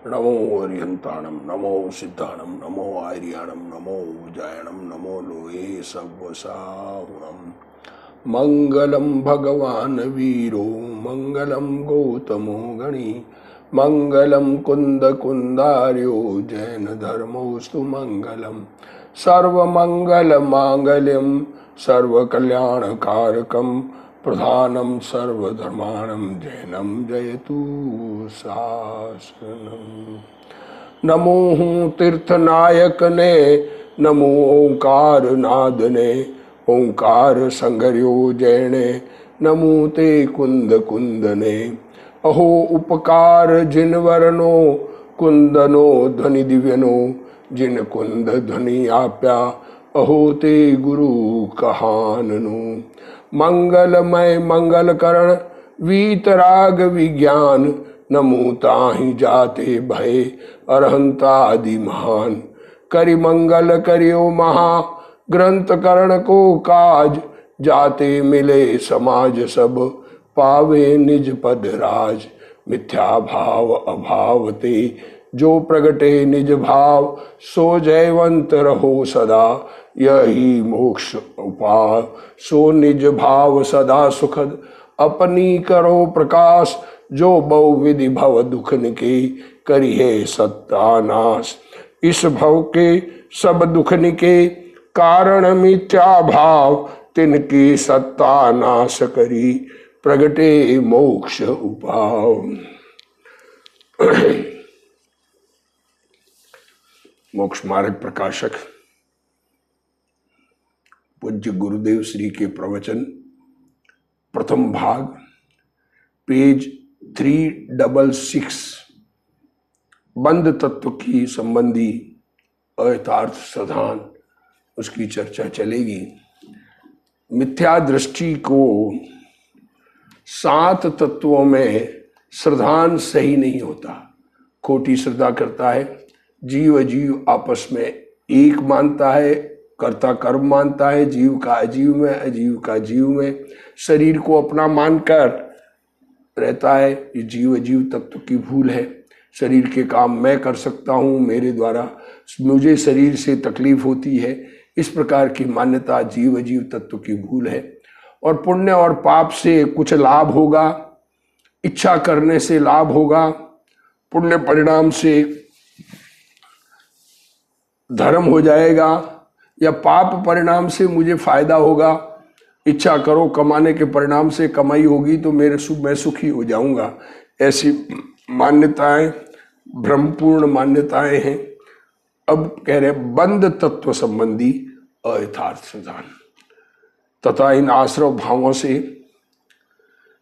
नमो हरिहंताणम, नमो सिद्धाणम, नमो आर्याणम, नमो उजायणम, नमो लोहे सव्वसाहुणम। मंगलम भगवान वीरो, मंगलम गौतमो गणी, मंगलम कुंद कुंदार्यो, जैन धर्मोस्तु मंगलम। सर्वमंगल मांगल्यम सर्वकल्याणकारकम, प्रधानम सर्वधर्माणम जैनम जयतु शासनम। नमो तीर्थनायक ने, नमो ओंकार नाद ने, ओंकार संगर्यो जैने, नमो ते कुंद कुंदने। अहो उपकार जिन वरनो, कुंदनो ध्वनि दिव्यनो, जिन कुंद ध्वनि आप्या, अहो ते गुरु कहाननु। मंगलमय मंगल करण, वीतराग विज्ञान, नमो ताहि जाते भय अरहंता आदि महान। करि मंगल करियो महा, ग्रंथ करण को काज, जाते मिले समाज सब, पावे निज पद राज। मिथ्या भाव अभाव ते, जो प्रगटे निज भाव, सो जयवंत रहो सदा, यही मोक्ष उपाय। सो निज भाव सदा सुखद, अपनी करो प्रकाश, जो बहुविधि भव दुख निके, करिहे सत्यानाश। इस भव के सब दुख निके, कारण मिथ्या भाव, तिनकी सत्यानाश करी, प्रगटे मोक्ष उपाय। मोक्ष मार्ग प्रकाशक पूज्य गुरुदेव श्री के प्रवचन, प्रथम भाग, पेज 366, बंध तत्व की संबंधी अयथार्थ साधन, उसकी चर्चा चलेगी। मिथ्या दृष्टि को 7 तत्वों में श्रद्धान सही नहीं होता, खोटी श्रद्धा करता है। जीव जीव आपस में एक मानता है, कर्ता कर्म मानता है, जीव का अजीव में, अजीव का जीव में, शरीर को अपना मानकर रहता है। ये जीव अजीव तत्व की भूल है। शरीर के काम मैं कर सकता हूँ, मेरे द्वारा मुझे शरीर से तकलीफ होती है, इस प्रकार की मान्यता जीव अजीव तत्व की भूल है। और पुण्य और पाप से कुछ लाभ होगा, इच्छा करने से लाभ होगा, पुण्य परिणाम से धर्म हो जाएगा, या पाप परिणाम से मुझे फायदा होगा। इच्छा करो कमाने के परिणाम से कमाई होगी तो मैं सुखी हो जाऊंगा। ऐसी मान्यताएं भ्रमपूर्ण मान्यताएं हैं। अब कह रहे बंध तत्व संबंधी अयथार्थ सिद्धांत तथा इन आश्रव भावों से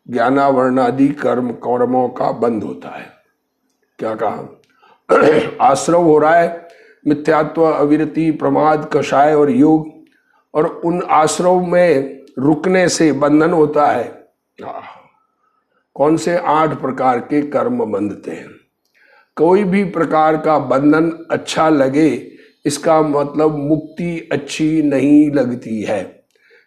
ज्ञानावरणादि कर्मों का बंध होता है। क्या कहा? आश्रव हो रहा है मिथ्यात्व, अविरति, प्रमाद, कषाय और योग, और उन आश्रव में रुकने से बंधन होता है। कौन से? 8 प्रकार के कर्म बंधते हैं। कोई भी प्रकार का बंधन अच्छा लगे, इसका मतलब मुक्ति अच्छी नहीं लगती है।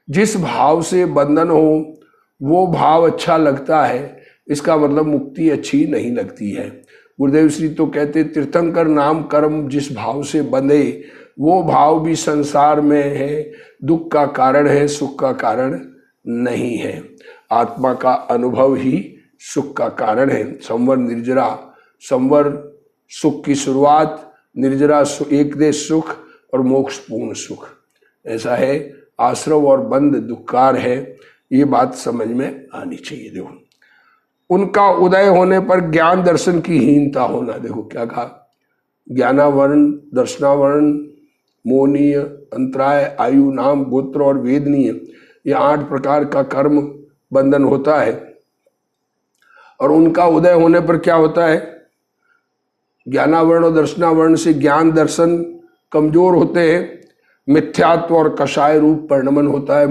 जिस भाव से बंधन हो वो भाव अच्छा लगता है, इसका मतलब मुक्ति अच्छी नहीं लगती है। गुरुदेव श्री तो कहते तीर्थंकर नाम कर्म जिस भाव से बंधे, वो भाव भी संसार में है, दुख का कारण है, सुख का कारण नहीं है। आत्मा का अनुभव ही सुख का कारण है। संवर निर्जरा, संवर सुख की शुरुआत, निर्जरा एक देश सुख और मोक्ष पूर्ण सुख, ऐसा है। आश्रव और बंध दुखकार है, ये बात समझ में आनी चाहिए। देखो, उनका उदय होने पर ज्ञान दर्शन की हीनता होना। देखो क्या कहा? ज्ञानावरण, दर्शनावरण, मोहनीय, अंतराय, आयु, नाम, गोत्र और वेदनीय, ये 8 प्रकार का कर्म बंधन होता है। और उनका उदय होने पर क्या होता है? ज्ञानावरण और दर्शनावरण से ज्ञान दर्शन कमजोर होते हैं। मिथ्यात्व और कषाय रूप परिणमन होता है।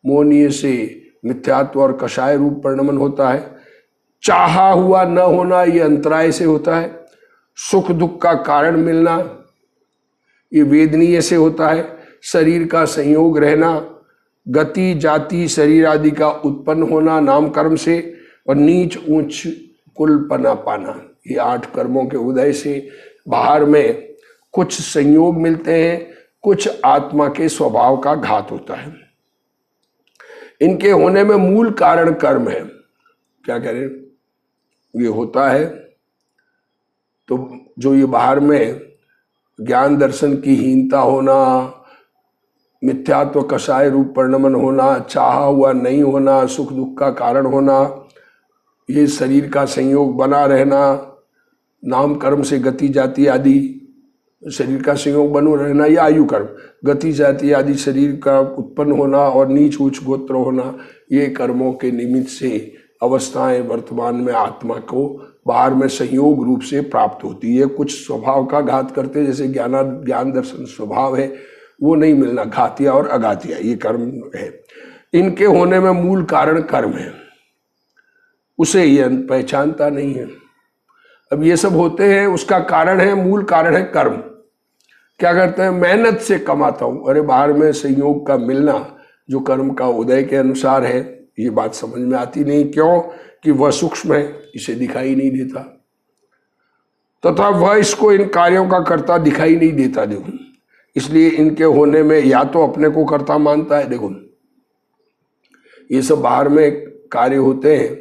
मोहनीय से मिथ्यात्व और कषाय रूप परिणमन होता है। चाहा हुआ न होना, ये अंतराय से होता है। सुख दुख का कारण मिलना, ये वेदनीय से होता है। शरीर का संयोग रहना, गति जाति शरीर आदि का उत्पन्न होना नाम कर्म से, और नीच ऊंच कुलपना पाना। ये 8 कर्मों के उदय से बाहर में कुछ संयोग मिलते हैं, कुछ आत्मा के स्वभाव का घात होता है। इनके होने में मूल कारण कर्म है। क्या करें, ये होता है तो जो ये बाहर में ज्ञान दर्शन की हीनता होना, मिथ्यात्व कषाय रूप परिणमन होना, चाहा हुआ नहीं होना, सुख दुख का कारण होना, ये शरीर का संयोग बना रहना, नाम कर्म से गति जाति आदि शरीर का संयोग बनो रहना, या आयु कर्म, गति जाति आदि शरीर का उत्पन्न होना और नीच उच्च गोत्र होना, ये कर्मों के निमित्त से अवस्थाएं वर्तमान में आत्मा को बाहर में संयोग रूप से प्राप्त होती है। कुछ स्वभाव का घात करते, जैसे ज्ञान दर्शन स्वभाव है वो नहीं मिलना, घातिया और अघातिया ये कर्म है। इनके होने में मूल कारण कर्म है, उसे ये पहचानता नहीं है। अब ये सब होते हैं, उसका कारण है, मूल कारण है कर्म। क्या करते हैं, मेहनत से कमाता हूं, अरे बाहर में संयोग का मिलना जो कर्म का उदय के अनुसार है, ये बात समझ में आती नहीं। क्यों कि वह सूक्ष्म है, इसे दिखाई नहीं देता, तथा वह इसको इन कार्यों का कर्ता दिखाई नहीं देता। देखो, इसलिए इनके होने में या तो अपने को कर्ता मानता है, देखो ये सब बाहर में कार्य होते हैं,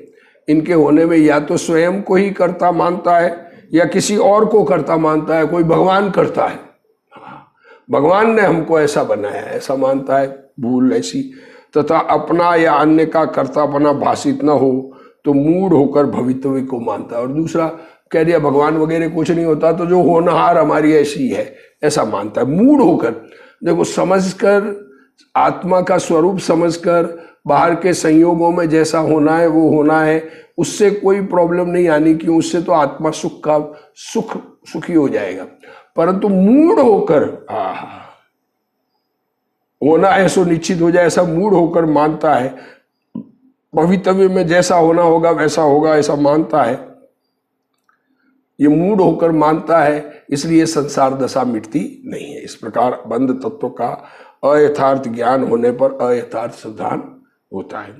इनके होने में या तो स्वयं को ही कर्ता मानता है या किसी और को कर्ता मानता है। कोई भगवान करता है, भगवान ने हमको ऐसा बनाया है, ऐसा मानता है, भूल ऐसी। तथा अपना या अन्य का कर्तापना भाषित न हो तो मूढ़ होकर भवितव्य को मानता है। और दूसरा कह दिया भगवान वगैरह कुछ नहीं होता, तो जो होनहार हमारी ऐसी है ऐसा मानता है, मूढ़ होकर। देखो, समझकर, आत्मा का स्वरूप समझकर, बाहर के संयोगों में जैसा होना है वो होना है, उससे कोई प्रॉब्लम नहीं आनी, क्यों, उससे तो आत्मा सुखी हो जाएगा। परंतु मूढ़ होकर होना ऐसा निश्चित हो जाए, ऐसा मूढ़ होकर मानता है, भवितव्य में जैसा होना होगा वैसा होगा ऐसा मानता है, ये मूढ़ होकर मानता है, इसलिए संसार दशा मिटती नहीं है। इस प्रकार बंध तत्व का अयथार्थ ज्ञान होने पर अयथार्थ सावधान होता है।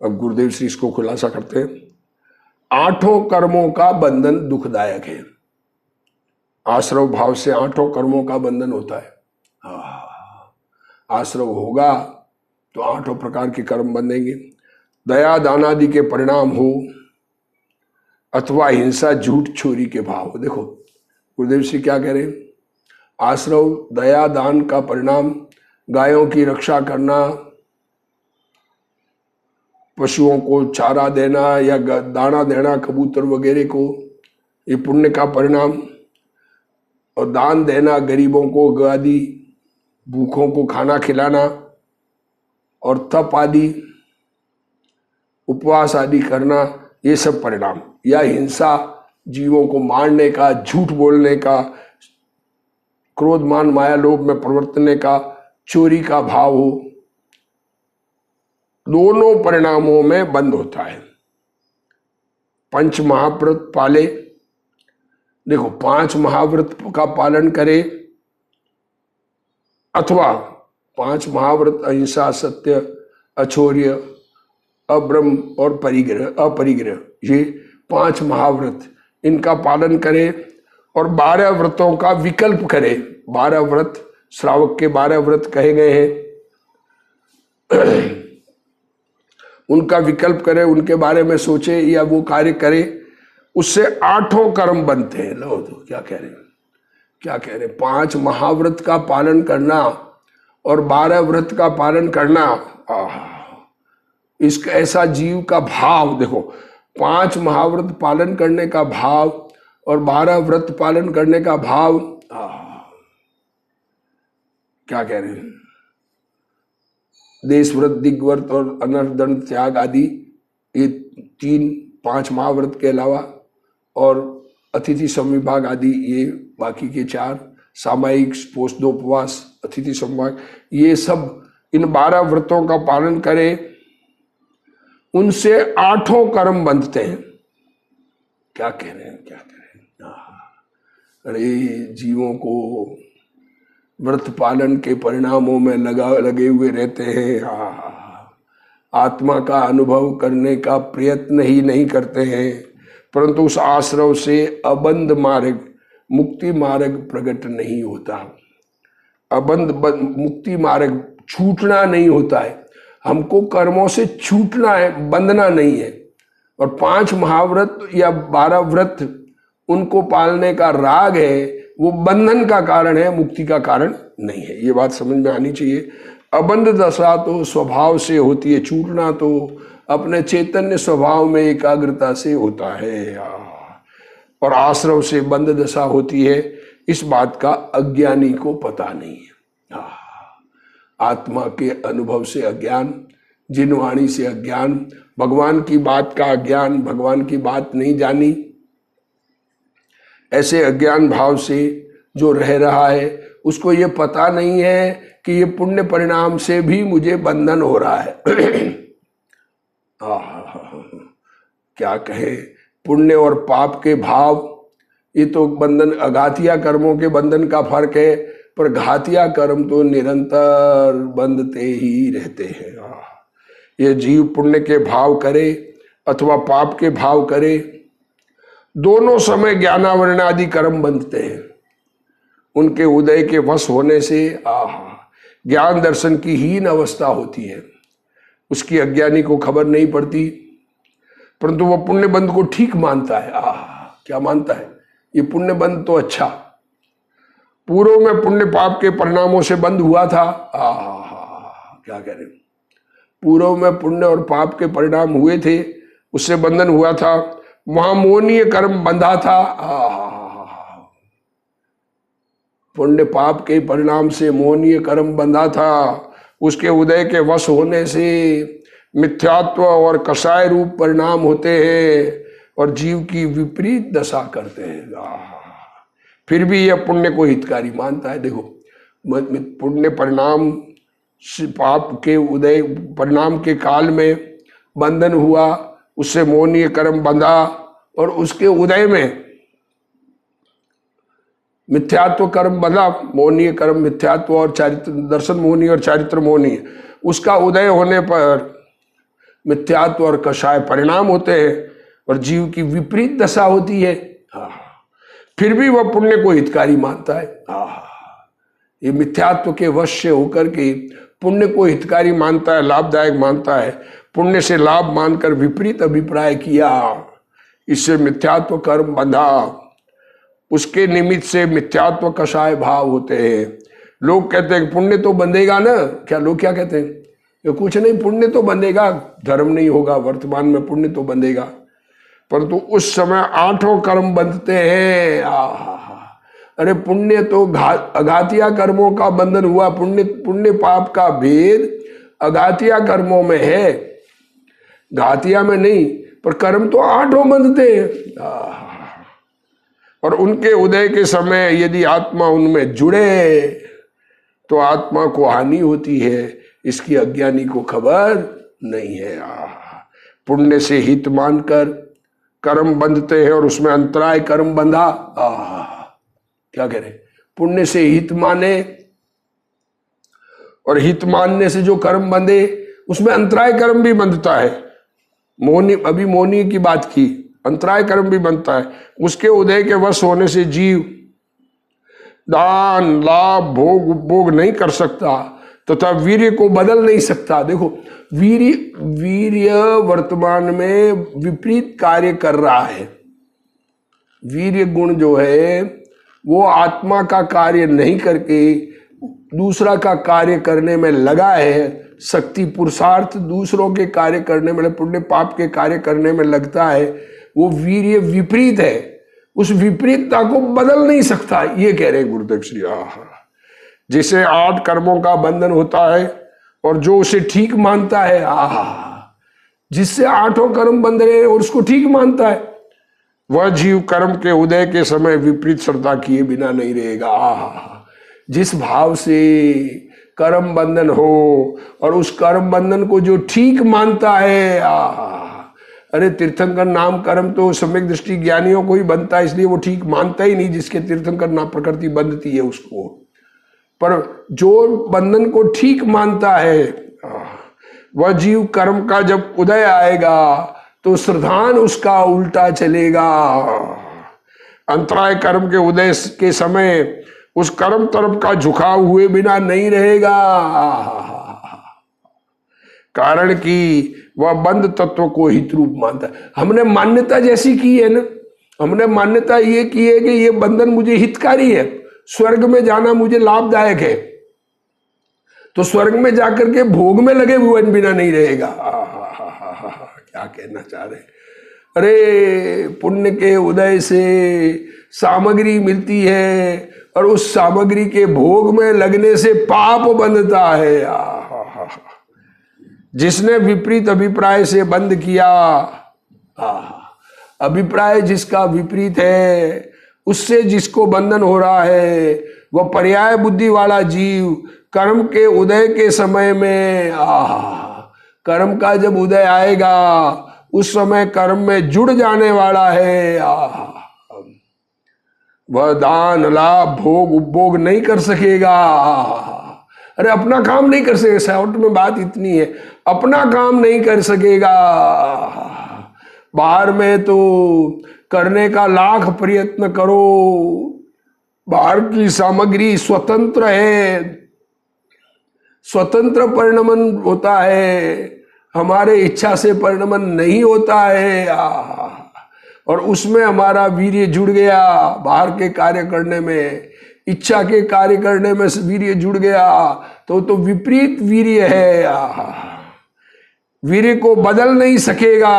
अब गुरुदेव श्री इसको खुलासा करते हैं। 8 कर्मों का बंधन दुखदायक है। आश्रव भाव से 8 कर्मों का बंधन होता है। आश्रव होगा तो 8 प्रकार के कर्म बंधेंगे। दया दान आदि के परिणाम हो, अथवा हिंसा झूठ चोरी के भाव हो। देखो गुरुदेव श्री क्या कह रहे हैं, आश्रव दया दान का परिणाम, गायों की रक्षा करना, पशुओं को चारा देना या दाना देना कबूतर वगैरह को, ये पुण्य का परिणाम। और दान देना गरीबों को, आदि भूखों को खाना खिलाना, और तप आदि उपवास आदि करना, ये सब परिणाम। या हिंसा, जीवों को मारने का, झूठ बोलने का, क्रोध मान माया लोभ में प्रवर्तने का, चोरी का भाव हो, दोनों परिणामों में बंद होता है। 5 महाव्रत पाले, देखो 5 महाव्रत का पालन करे, अथवा 5 महाव्रत अहिंसा, सत्य, अचौर्य, अब्रह्म और अपरिग्रह, ये 5 महाव्रत, इनका पालन करे और 12 व्रतों का विकल्प करे। 12 व्रत श्रावक के 12 व्रत कहे गए हैं, उनका विकल्प करे, उनके बारे में सोचे या वो कार्य करे, उससे 8 कर्म बनते हैं। लो तो क्या कह रहे हैं, 5 महाव्रत का पालन करना और 12 व्रत का पालन करना, इसका ऐसा जीव का भाव देखो, 5 महाव्रत पालन करने का भाव और 12 व्रत पालन करने का भाव, क्या कह रहे हैं, देश व्रत, दिग्व्रत और अनर्थ दंड त्याग आदि, ये 5 महाव्रत के अलावा, और अतिथि संविभाग आदि, ये बाकी के 4, सामायिक पोषणोपवास, अतिथि संविभाग, ये सब इन 12 व्रतों का पालन करे, उनसे 8 कर्म बंधते हैं। क्या कह रहे हैं, अरे जीवों को व्रत पालन के परिणामों में लगे हुए रहते हैं, आत्मा का अनुभव करने का प्रयत्न ही नहीं करते हैं, परंतु उस आश्रव से अबंध मार्ग, मुक्ति मार्ग प्रकट नहीं होता। अबंध मुक्ति मार्ग छूटना नहीं होता है। हमको कर्मों से छूटना है, बंधना नहीं है। और 5 महाव्रत या 12 व्रत उनको पालने का राग है, वो बंधन का कारण है, मुक्ति का कारण नहीं है। ये बात समझ में आनी चाहिए। अबंध दशा तो स्वभाव से होती है, छूटना तो अपने चैतन्य स्वभाव में एकाग्रता से होता है। और आश्रव से बंध दशा होती है, इस बात का अज्ञानी को पता नहीं है। आत्मा के अनुभव से अज्ञान, जिनवाणी से अज्ञान, भगवान की बात का अज्ञान, भगवान की बात नहीं जानी, ऐसे अज्ञान भाव से जो रह रहा है उसको ये पता नहीं है कि ये पुण्य परिणाम से भी मुझे बंधन हो रहा है। क्या कहे, पुण्य और पाप के भाव, ये तो बंधन, अघातिया कर्मों के बंधन का फर्क है, पर घातिया कर्म तो निरंतर बंधते ही रहते हैं। ये जीव पुण्य के भाव करे अथवा पाप के भाव करे, दोनों समय ज्ञानावरण आदि कर्म बंधते हैं। उनके उदय के वश होने से ज्ञान दर्शन की हीन अवस्था होती है, उसकी अज्ञानी को खबर नहीं पड़ती, परंतु वह पुण्य बंध को ठीक मानता है। क्या मानता है? ये पुण्य बंध तो अच्छा, पूर्व में पुण्य पाप के परिणामों से बंध हुआ था। क्या कह रहे, पूर्व में पुण्य और पाप के परिणाम हुए थे, उससे बंधन हुआ था, वहां मोहनीय कर्म बंधा था। पुण्य पाप के परिणाम से मोहनीय कर्म बंधा था, उसके उदय के वश होने से मिथ्यात्व और कषाय रूप परिणाम होते हैं और जीव की विपरीत दशा करते हैं। फिर भी यह पुण्य को हितकारी मानता है। देखो, पुण्य परिणाम, पाप के उदय परिणाम के काल में बंधन हुआ, उससे मोहनीय कर्म बंधा, और उसके उदय में मिथ्यात्व कर्म बंधा। मोहनीय कर्म मिथ्यात्व और चारित्र, दर्शन मोहनीय और चारित्र मोहनीय, उसका उदय होने पर मिथ्यात्व और कषाय परिणाम होते हैं और जीव की विपरीत दशा होती है। फिर भी वह पुण्य को हितकारी मानता है। ये मिथ्यात्व के वश से होकर के पुण्य को हितकारी मानता है, लाभदायक मानता है। पुण्य से लाभ मानकर विपरीत अभिप्राय किया, इससे मिथ्यात्व कर्म बंधा, उसके निमित्त से मिथ्यात्व कषाय भाव होते हैं। लोग कहते हैं पुण्य तो बंधेगा ना, क्या लोग क्या कहते हैं? ये कुछ नहीं, पुण्य तो बंधेगा, धर्म नहीं होगा, वर्तमान में पुण्य तो बंधेगा, परंतु उस समय 8 कर्म बंधते हैं। अरे पुण्य तो अघातिया कर्मों का बंधन हुआ, पुण्य पाप का भेद अघातिया कर्मों में है, घातिया में नहीं, पर कर्म तो 8 बंधते हैं। और उनके उदय के समय यदि आत्मा उनमें जुड़े तो आत्मा को हानि होती है, इसकी अज्ञानी को खबर नहीं है। पुण्य से हित मानकर कर्म बंधते हैं और उसमें अंतराय कर्म बंधा। क्या कह रहे, पुण्य से हित माने और हित मानने से जो कर्म बंधे उसमें अंतराय कर्म भी बंधता है। मोहनी, अभी मोहनी की बात की, अंतराय कर्म भी बनता है। उसके उदय के वश होने से जीव दान, लाभ, भोग, उपभोग नहीं कर सकता तथा वीर्य को बदल नहीं सकता। देखो, वीर्य वर्तमान में विपरीत कार्य कर रहा है। वीर्य गुण जो है वो आत्मा का कार्य नहीं करके दूसरा का कार्य करने में लगा है। शक्ति पुरुषार्थ दूसरों के कार्य करने में, पुण्य पाप के कार्य करने में लगता है, वो वीर्य विपरीत है, उस विपरीतता को बदल नहीं सकता। ये कह रहे हैं गुरुदेव श्री। जिसे 8 कर्मों का बंधन होता है और जो उसे ठीक मानता है, जिससे 8 कर्म बंध रहे हैं और उसको ठीक मानता है, वह जीव कर्म के उदय के समय विपरीत श्रद्धा किए बिना नहीं रहेगा। जिस भाव से कर्म बंधन हो और उस कर्म बंधन को जो ठीक मानता है, अरे तीर्थंकर नाम कर्म तो सम्यक दृष्टि ज्ञानियों को ही बनता है, इसलिए वो ठीक मानता ही नहीं जिसके तीर्थंकर नाम प्रकृति बंधती है उसको। पर जो बंधन को ठीक मानता है, वह जीव कर्म का जब उदय आएगा तो श्रद्धान उसका उल्टा चलेगा। अंतराय कर्म के उदय के समय उस कर्म तरफ का झुकाव हुए बिना नहीं रहेगा, कारण कि वह बंध तत्व को हित रूप मानता है। हमने मान्यता जैसी की है ना, हमने मान्यता ये की है कि ये बंधन मुझे हितकारी है, स्वर्ग में जाना मुझे लाभदायक है, तो स्वर्ग में जाकर के भोग में लगे हुए बिना नहीं रहेगा। क्या कहना चाह रहे? अरे पुण्य के उदय से सामग्री मिलती है और उस सामग्री के भोग में लगने से पाप बंधता है। जिसने विपरीत अभिप्राय से बंध किया, अभिप्राय जिसका विपरीत है उससे जिसको बंधन हो रहा है, वह पर्याय बुद्धि वाला जीव कर्म के उदय के समय में, कर्म का जब उदय आएगा उस समय कर्म में जुड़ जाने वाला है। वह दान लाभ भोग उपभोग नहीं कर सकेगा। अरे अपना काम नहीं कर सकेगा, शॉर्ट में बात इतनी है, अपना काम नहीं कर सकेगा। बाहर में तो करने का लाख प्रयत्न करो, बाहर की सामग्री स्वतंत्र है, स्वतंत्र परिणमन होता है, हमारे इच्छा से परिणमन नहीं होता है। और उसमें हमारा वीर्य जुड़ गया, बाहर के कार्य करने में, इच्छा के कार्य करने में वीर्य जुड़ गया तो विपरीत वीर्य है, वीर्य को बदल नहीं सकेगा,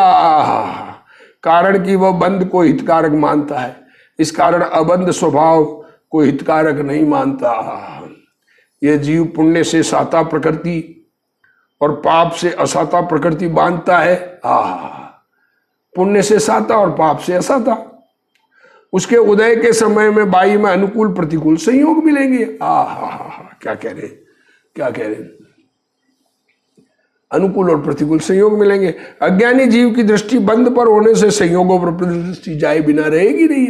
कारण कि वह बंध को हितकारक मानता है। इस कारण अबंध स्वभाव को हितकारक नहीं मानता। यह जीव पुण्य से साता प्रकृति और पाप से असाता प्रकृति बांधता है। पुण्य से साता और पाप से असाता। उसके उदय के समय में वायु में अनुकूल प्रतिकूल संयोग मिलेंगे। क्या कह रहे, क्या कह रहे? अनुकूल और प्रतिकूल संयोग मिलेंगे। अज्ञानी जीव की दृष्टि बंद पर होने से संयोगों पर दृष्टि जाए बिना रहेगी नहीं।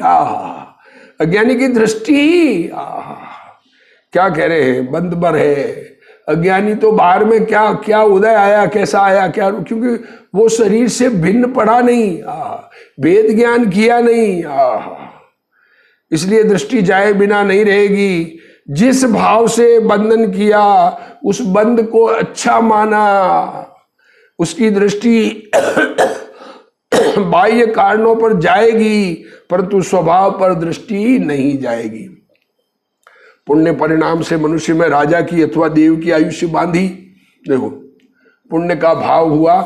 अज्ञानी की दृष्टि क्या कह रहे हैं, बंद पर है। अज्ञानी तो बाहर में क्या क्या उदय आया, कैसा आया, क्या, क्योंकि वो शरीर से भिन्न पढ़ा नहीं, वेद ज्ञान किया नहीं, इसलिए दृष्टि जाए बिना नहीं रहेगी। जिस भाव से बंधन किया उस बंध को अच्छा माना, उसकी दृष्टि बाह्य कारणों पर जाएगी परंतु स्वभाव पर दृष्टि नहीं जाएगी। पुण्य परिणाम से मनुष्य में राजा की अथवा देव की आयुष्य बांधी। देखो, पुण्य का भाव हुआ,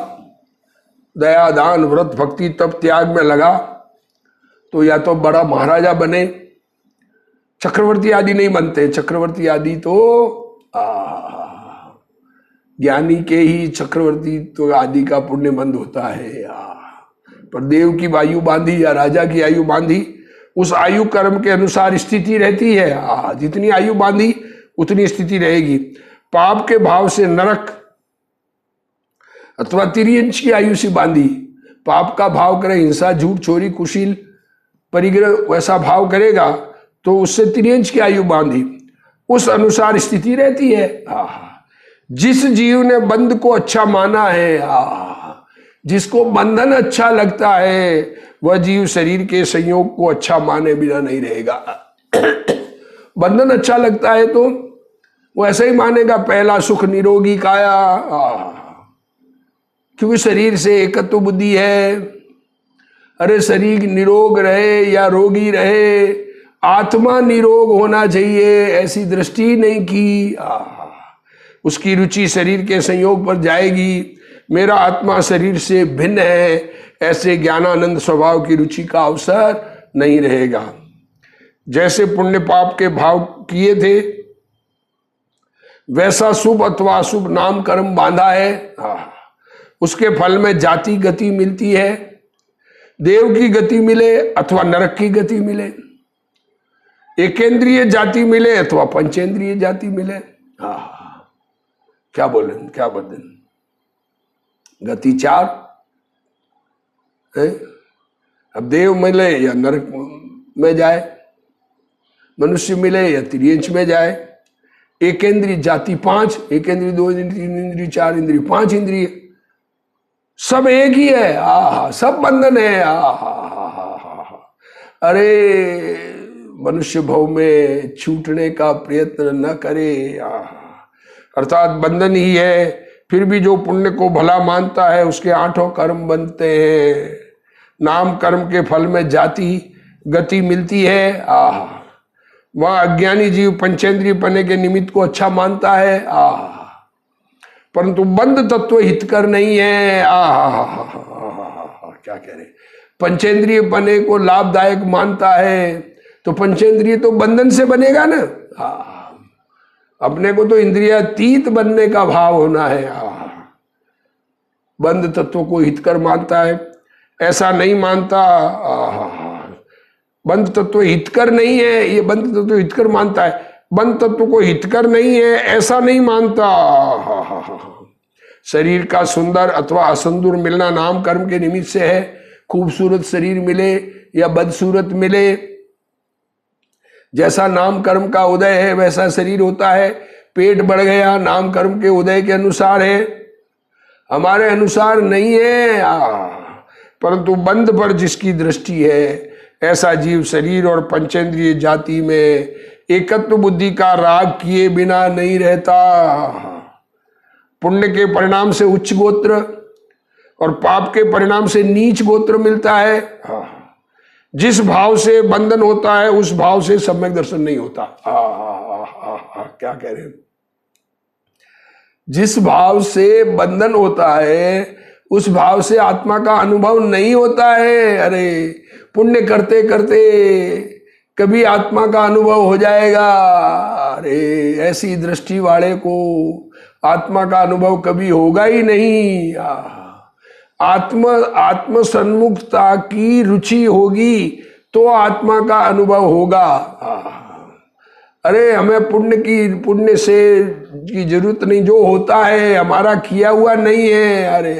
दया दान व्रत भक्ति तप त्याग में लगा तो या तो बड़ा महाराजा बने, चक्रवर्ती आदि नहीं बनते। चक्रवर्ती आदि तो ज्ञानी के ही चक्रवर्ती तो आदि का पुण्य बंद होता है। पर देव की आयु बांधी या राजा की आयु बांधी, उस आयु कर्म के अनुसार स्थिति रहती है। जितनी आयु बांधी उतनी स्थिति रहेगी। पाप के भाव से नरक अथवा तिर्यंच की आयु से बांधी, पाप का भाव करे, हिंसा झूठ चोरी कुशील परिग्रह वैसा भाव करेगा तो उससे तिर्यंच की आयु बांधी, उस अनुसार स्थिति रहती है। जिस जीव ने बंध को अच्छा माना है, जिसको बंधन अच्छा लगता है, वह जीव शरीर के संयोग को अच्छा माने बिना नहीं रहेगा। बंधन अच्छा लगता है तो वो ऐसा ही मानेगा, पहला सुख निरोगी काया, क्योंकि शरीर से एकत्व बुद्धि है। अरे शरीर निरोग रहे या रोगी रहे, आत्मा निरोग होना चाहिए, ऐसी दृष्टि नहीं की। उसकी रुचि शरीर के संयोग पर जाएगी। मेरा आत्मा शरीर से भिन्न है, ऐसे ज्ञानानंद स्वभाव की रुचि का अवसर नहीं रहेगा। जैसे पुण्य पाप के भाव किए थे वैसा शुभ अथवा अशुभ नाम कर्म बांधा है। उसके फल में जाति गति मिलती है, देव की गति मिले अथवा नरक की गति मिले, एकेंद्रिय जाति मिले अथवा पंचेंद्रिय जाति मिले। क्या बोले, क्या बदन गति चार है। अब देव मिले या नरक में जाए, मनुष्य मिले या तिर्यंच में जाए। एकेंद्रिय जाति 5, एकेंद्रिय 2 इंद्रिय 3 इंद्रिय 4 इंद्रिय 5 इंद्रिय, सब एक ही है, आहा, सब बंधन है, आहा, अरे मनुष्य भव में छूटने का प्रयत्न न करे, अर्थात बंधन ही है। फिर भी जो पुण्य को भला मानता है उसके 8 कर्म बनते हैं। नाम कर्म के फल में जाति गति मिलती है, वह अज्ञानी जीव पंचेंद्रिय पने के निमित्त को अच्छा मानता है, परंतु बंध तत्व हितकर नहीं है। क्या कह रहे, पंचेंद्रिय पने को लाभदायक मानता है तो पंचेंद्रिय तो बंधन से बनेगा ना। अपने को तो इंद्रियातीत बनने का भाव होना है। बंध तत्व को हितकर मानता है, ऐसा नहीं मानता। बंध तत्व हितकर नहीं है, ये बंध तत्व हितकर मानता है, बंध तत्व को हितकर नहीं है ऐसा नहीं मानता। शरीर का सुंदर अथवा असुंदर मिलना नाम कर्म के निमित्त से है। खूबसूरत शरीर मिले या बदसूरत मिले, जैसा नाम कर्म का उदय है वैसा शरीर होता है। पेट बढ़ गया नाम कर्म के उदय के अनुसार है, हमारे अनुसार नहीं है। परंतु बंध पर जिसकी दृष्टि है ऐसा जीव शरीर और पंचेंद्रिय जाति में एकत्व बुद्धि का राग किए बिना नहीं रहता। पुण्य के परिणाम से उच्च गोत्र और पाप के परिणाम से नीच गोत्र मिलता है। जिस भाव से बंधन होता है उस भाव से सम्यक दर्शन नहीं होता। क्या कह रहे हैं, जिस भाव से बंधन होता है उस भाव से आत्मा का अनुभव नहीं होता है। अरे पुण्य करते करते कभी आत्मा का अनुभव हो जाएगा। अरे ऐसी दृष्टि वाले को आत्मा का अनुभव कभी होगा ही नहीं। आत्म सन्मुखता की रुचि होगी तो आत्मा का अनुभव होगा। अरे हमें पुण्य से की जरूरत नहीं, जो होता है हमारा किया हुआ नहीं है। अरे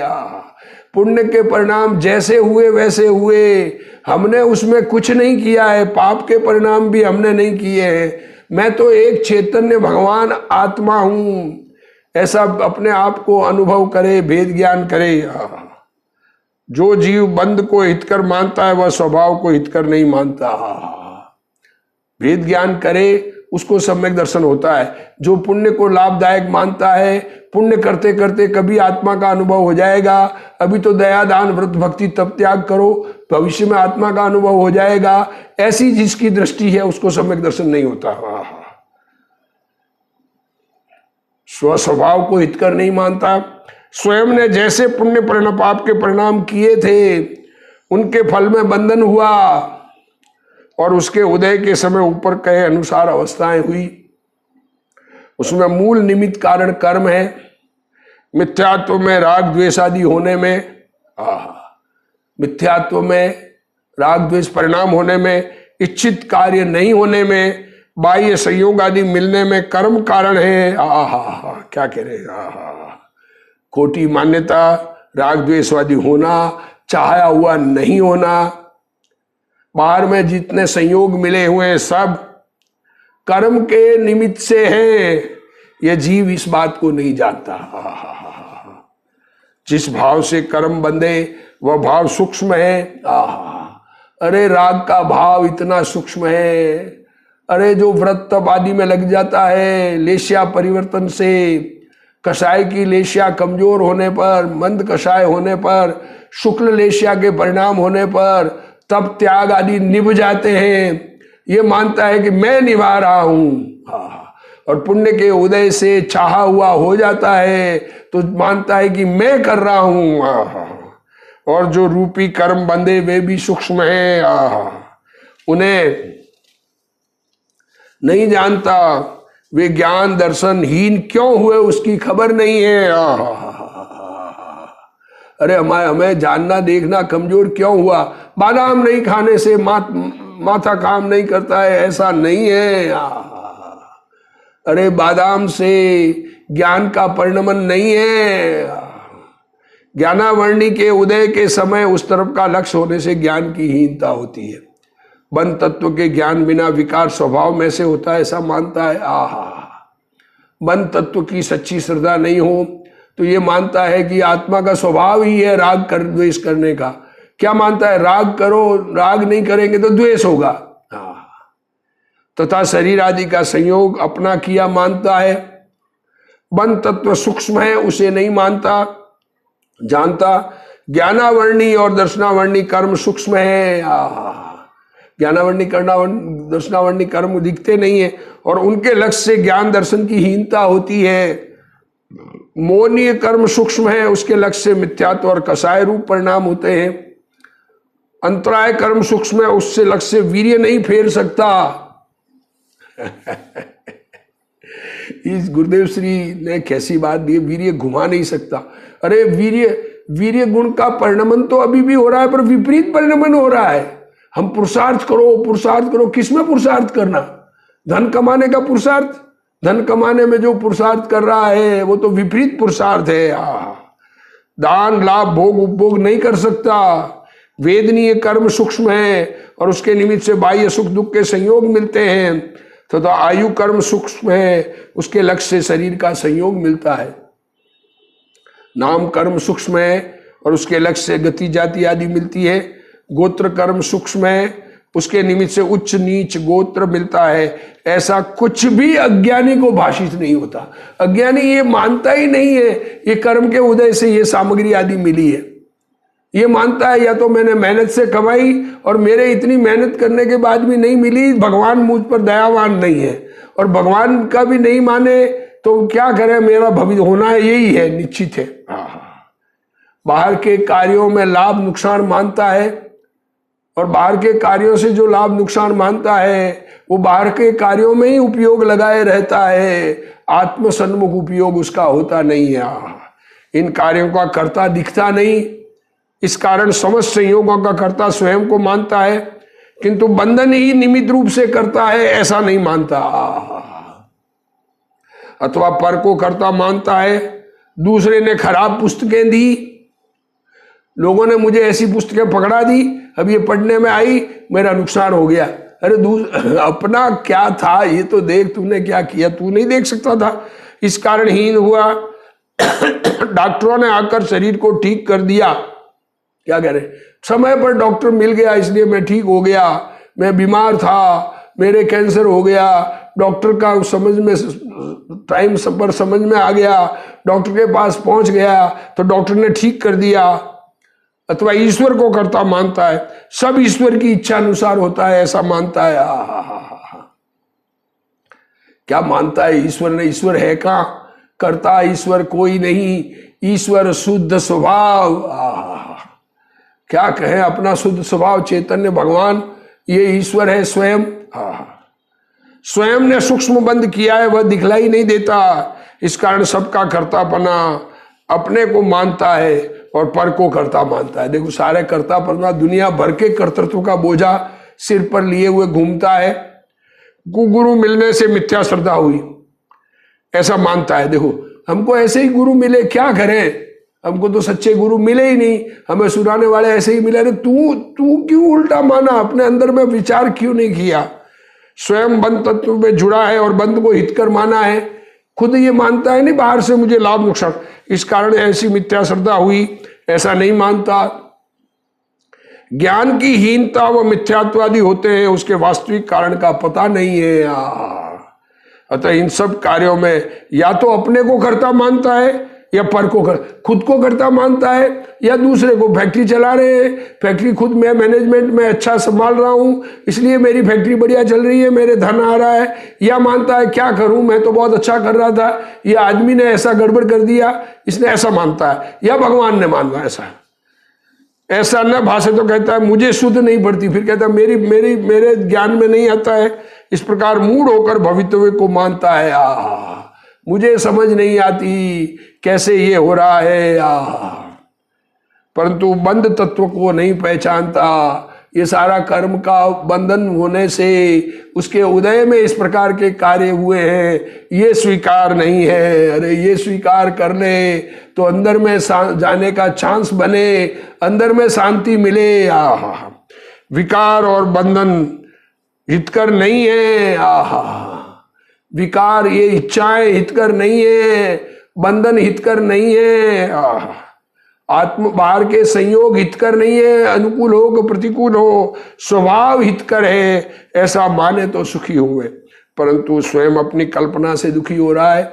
पुण्य के परिणाम जैसे हुए वैसे हुए, हमने उसमें कुछ नहीं किया है। पाप के परिणाम भी हमने नहीं किए हैं। मैं तो एक चैतन्य भगवान आत्मा हूं, ऐसा अपने आप को अनुभव करे, भेद ज्ञान करे। जो जीव बंध को हितकर मानता है वह स्वभाव को हितकर नहीं मानता। भेद ज्ञान करे उसको सम्यक दर्शन होता है। जो पुण्य को लाभदायक मानता है, पुण्य करते करते कभी आत्मा का अनुभव हो जाएगा। अभी तो दया दान व्रत भक्ति तप त्याग करो, भविष्य में आत्मा का अनुभव हो जाएगा। ऐसी जिसकी दृष्टि है उसको सम्यक दर्शन नहीं होता। स्वभाव को हितकर नहीं मानता। स्वयं ने जैसे पुण्य परिणाम पाप के परिणाम किए थे उनके फल में बंधन हुआ और उसके उदय के समय ऊपर कहे अनुसार अवस्थाएं हुई। उसमें मूल निमित्त कारण कर्म है। मिथ्यात्व में राग द्वेष आदि होने में, मिथ्यात्व में राग द्वेष परिणाम होने में, इच्छित कार्य नहीं होने में, बाह्य संयोग आदि मिलने में कर्म कारण है। क्या कह रहे हैं, खोटी मान्यता, राग द्वेषवादी होना, चाहा हुआ नहीं होना, बाहर में जितने संयोग मिले हुए सब कर्म के निमित्त से हैं। यह जीव इस बात को नहीं जानता। जिस भाव से कर्म बंधे वह भाव सूक्ष्म है। अरे राग का भाव इतना सूक्ष्म है। अरे जो व्रत तप आदि में लग जाता है, लेश्या परिवर्तन से, कषाय की लेश्या कमजोर होने पर, मंद कषाय होने पर, शुक्ल लेश्या के परिणाम होने पर तप त्याग आदि निभ जाते हैं। ये मानता है कि मैं निभा रहा हूं। और पुण्य के उदय से चाहा हुआ हो जाता है तो मानता है कि मैं कर रहा हूं। और जो रूपी कर्म बंधे वे भी सूक्ष्म हैं, उन्हें नहीं जानता। वे ज्ञान दर्शन हीन क्यों हुए उसकी खबर नहीं है। अरे हमें जानना देखना कमजोर क्यों हुआ, बादाम नहीं खाने से माथा काम नहीं करता है, ऐसा नहीं है। अरे बादाम से ज्ञान का परिणमन नहीं है। ज्ञानावर्णी के उदय के समय उस तरफ का लक्ष्य होने से ज्ञान की हीनता होती है। बंध तत्व के ज्ञान बिना विकार स्वभाव में से होता है, ऐसा मानता है। बंध तत्व की सच्ची श्रद्धा नहीं हो तो ये मानता है कि आत्मा का स्वभाव ही है राग कर द्वेष करने का। क्या मानता है? राग करो, राग नहीं करेंगे तो द्वेष होगा। हाँ, तथा शरीर आदि का संयोग अपना किया मानता है। बंध तत्व सूक्ष्म है, उसे नहीं मानता जानता। ज्ञानावर्णी और दर्शनावर्णी कर्म सूक्ष्म है। ज्ञानावर्णी दर्शनावर्णी कर्म दिखते नहीं है और उनके लक्ष्य से ज्ञान दर्शन की हीनता होती है। मोहनीय कर्म सूक्ष्म है, उसके लक्ष्य से मिथ्यात्व और कसाय रूप परिणाम होते हैं। अंतराय कर्म सूक्ष्म है, उससे लक्ष्य से वीर्य नहीं फेर सकता। इस गुरुदेव श्री ने कैसी बात दी, वीर्य घुमा नहीं सकता। अरे वीर्य गुण का परिणमन तो अभी भी हो रहा है, पर विपरीत परिणमन हो रहा है। हम पुरुषार्थ करो, किसमें पुरुषार्थ करना? धन कमाने का पुरुषार्थ? धन कमाने में जो पुरुषार्थ कर रहा है वो तो विपरीत पुरुषार्थ है। दान लाभ भोग उपभोग नहीं कर सकता। वेदनीय कर्म सूक्ष्म है और उसके निमित्त से बाह्य सुख दुख के संयोग मिलते हैं। तथा आयु कर्म सूक्ष्म है, उसके लक्ष्य से शरीर का संयोग मिलता है। नाम कर्म सूक्ष्म है और उसके लक्ष्य से गति जाति आदि मिलती है। गोत्र कर्म सूक्ष्म है, उसके निमित्त से उच्च नीच गोत्र मिलता है। ऐसा कुछ भी अज्ञानी को भाषित नहीं होता। अज्ञानी ये मानता ही नहीं है ये कर्म के उदय से ये सामग्री आदि मिली है। ये मानता है या तो मैंने मेहनत से कमाई और मेरे इतनी मेहनत करने के बाद भी नहीं मिली, भगवान मुझ पर दयावान नहीं है। और भगवान का भी नहीं माने तो क्या करें, मेरा भविष्य होना है यही है, निश्चित है। बाहर के कार्यों में लाभ नुकसान मानता है और बाहर के कार्यों से जो लाभ नुकसान मानता है वो बाहर के कार्यों में ही उपयोग लगाए रहता है। आत्म सन्मुख उपयोग उसका होता नहीं है। इन कार्यों का कर्ता दिखता नहीं, इस कारण समस्त संयोगों का कर्ता स्वयं को मानता है, किंतु बंधन ही निमित्त रूप से करता है ऐसा नहीं मानता। अथवा पर को कर्ता मानता है। दूसरे ने खराब पुस्तकें दी, लोगों ने मुझे ऐसी पुस्तकें पकड़ा दी, अब ये पढ़ने में आई, मेरा नुकसान हो गया। अरे अपना क्या था ये तो देख, तूने क्या किया, तू नहीं देख सकता था, इस कारण हीन हुआ। डॉक्टरों ने आकर शरीर को ठीक कर दिया, क्या कह रहे, समय पर डॉक्टर मिल गया इसलिए मैं ठीक हो गया। मैं बीमार था, मेरे कैंसर हो गया, डॉक्टर का समझ में टाइम पर समझ में आ गया, डॉक्टर के पास पहुंच गया तो डॉक्टर ने ठीक कर दिया। अथवा ईश्वर को कर्ता मानता है, सब ईश्वर की इच्छा अनुसार होता है ऐसा मानता है। क्या मानता है? ईश्वर ने, ईश्वर है कहाँ? कर्ता ईश्वर कोई नहीं, ईश्वर शुद्ध स्वभाव। क्या कहें, अपना शुद्ध स्वभाव चैतन्य भगवान ये ईश्वर है स्वयं। स्वयं ने सूक्ष्म बंद किया है, वह दिखलाई नहीं देता। इस कारण सबका कर्तापना अपने को मानता है और पर को कर्ता मानता है। देखो सारे कर्तापना, दुनिया भर के कर्तृत्व का बोझा सिर पर लिए हुए घूमता है। गुरु मिलने से मिथ्या श्रद्धा हुई ऐसा मानता है। देखो हमको ऐसे ही गुरु मिले, क्या करें, हमको तो सच्चे गुरु मिले ही नहीं, हमें सुनाने वाले ऐसे ही मिले। तू क्यों उल्टा माना, अपने अंदर में विचार क्यों नहीं किया? स्वयं बंध तत्व में जुड़ा है और बंध को हितकर माना है, खुद ये मानता है नहीं बाहर से मुझे लाभ नुकसान, इस कारण ऐसी मिथ्या श्रद्धा हुई ऐसा नहीं मानता। ज्ञान की हीनता व मिथ्यात्वादी होते हैं, उसके वास्तविक कारण का पता नहीं है। अतः इन सब कार्यों में या तो अपने को कर्ता मानता है या पर को खुद को कर्ता मानता है या दूसरे को। फैक्ट्री चला रहे हैं, फैक्ट्री खुद मैं मैनेजमेंट में अच्छा संभाल रहा हूं इसलिए मेरी फैक्ट्री बढ़िया चल रही है, मेरे धन आ रहा है, या मानता है क्या करूं मैं तो बहुत अच्छा कर रहा था, ये आदमी ने ऐसा गड़बड़ कर दिया, इसने ऐसा मानता है, या भगवान ने माना ऐसा न भाषा तो कहता है मुझे शुद्ध नहीं पड़ती, फिर कहता है मेरे ज्ञान में नहीं आता है। इस प्रकार मूढ़ होकर भवितव्य को मानता है। मुझे समझ नहीं आती कैसे ये हो रहा है। परंतु बंध तत्व को नहीं पहचानता। ये सारा कर्म का बंधन होने से उसके उदय में इस प्रकार के कार्य हुए हैं, ये स्वीकार नहीं है। अरे ये स्वीकार कर ले तो अंदर में जाने का चांस बने, अंदर में शांति मिले। विकार और बंधन हितकर नहीं है। विकार ये इच्छाएं हितकर नहीं है, बंधन हितकर नहीं है। आत्म बाहर के संयोग हितकर नहीं है, अनुकूल हो कि प्रतिकूल हो, स्वभाव हितकर है, ऐसा माने तो सुखी हुए, परंतु स्वयं अपनी कल्पना से दुखी हो रहा है।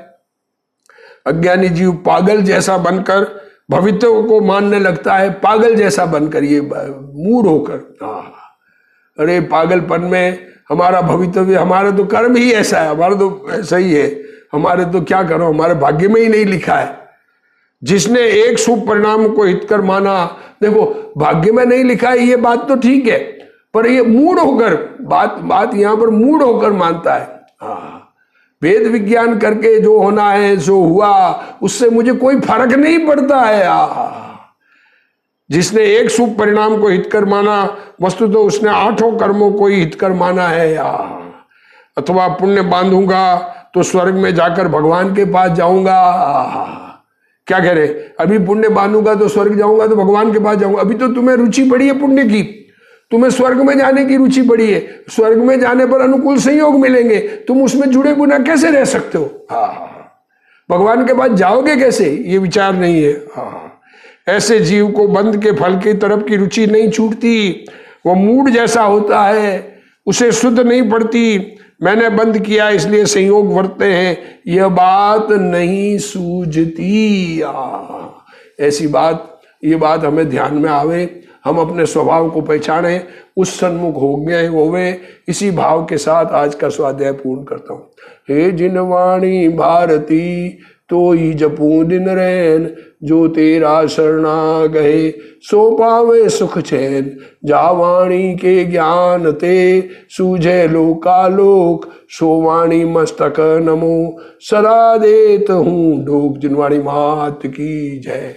अज्ञानी जीव पागल जैसा बनकर भविष्य को मानने लगता है, पागल जैसा बनकर, ये मूड होकर। अरे पागलपन में हमारा भवितव्य, हमारा तो कर्म ही ऐसा है, हमारा तो ऐसा ही है, हमारे तो क्या करो, हमारे भाग्य में ही नहीं लिखा है। जिसने एक शुभ परिणाम को हितकर माना, देखो भाग्य में नहीं लिखा है ये बात तो ठीक है, पर ये मूड होकर बात यहां पर मूड होकर मानता है। वेद विज्ञान करके जो होना है सो हुआ, उससे मुझे कोई फर्क नहीं पड़ता है। जिसने एक शुभ परिणाम को हितकर माना, वस्तु तो उसने 8 कर्मों को ही हितकर माना है। अथवा पुण्य बांधूंगा तो स्वर्ग में जाकर भगवान के पास जाऊंगा। क्या कह रहे, अभी पुण्य बांधूंगा तो स्वर्ग जाऊंगा, तो भगवान के पास जाऊंगा। अभी तो तुम्हें रुचि पड़ी है पुण्य की, तुम्हें स्वर्ग में जाने की रुचि पड़ी है, स्वर्ग में जाने पर अनुकूल संयोग मिलेंगे, तुम उसमें जुड़े बिना कैसे रह सकते हो? भगवान के पास जाओगे कैसे, ये विचार नहीं है। ऐसे जीव को बंध के फल की तरफ की रुचि नहीं छूटती, वो मूड जैसा होता है, उसे शुद्ध नहीं पड़ती। मैंने बंद किया इसलिए संयोग वर्तते हैं, यह बात नहीं सूझती। ऐसी बात, ये बात हमें ध्यान में आवे, हम अपने स्वभाव को पहचाने, उस सन्मुख हो गए होवे। इसी भाव के साथ आज का स्वाध्याय पूर्ण करता हूँ। हे जिनवाणी भारती तो ही जपू दिन रैन, जो तेरा शरणा गए सो पावे सुख चैन। जा वाणी के ज्ञान ते सूझे लोकालोक, सो वाणी मस्तक नमो सदा देत हूँ ढोक। जिनवाणी मात की जय।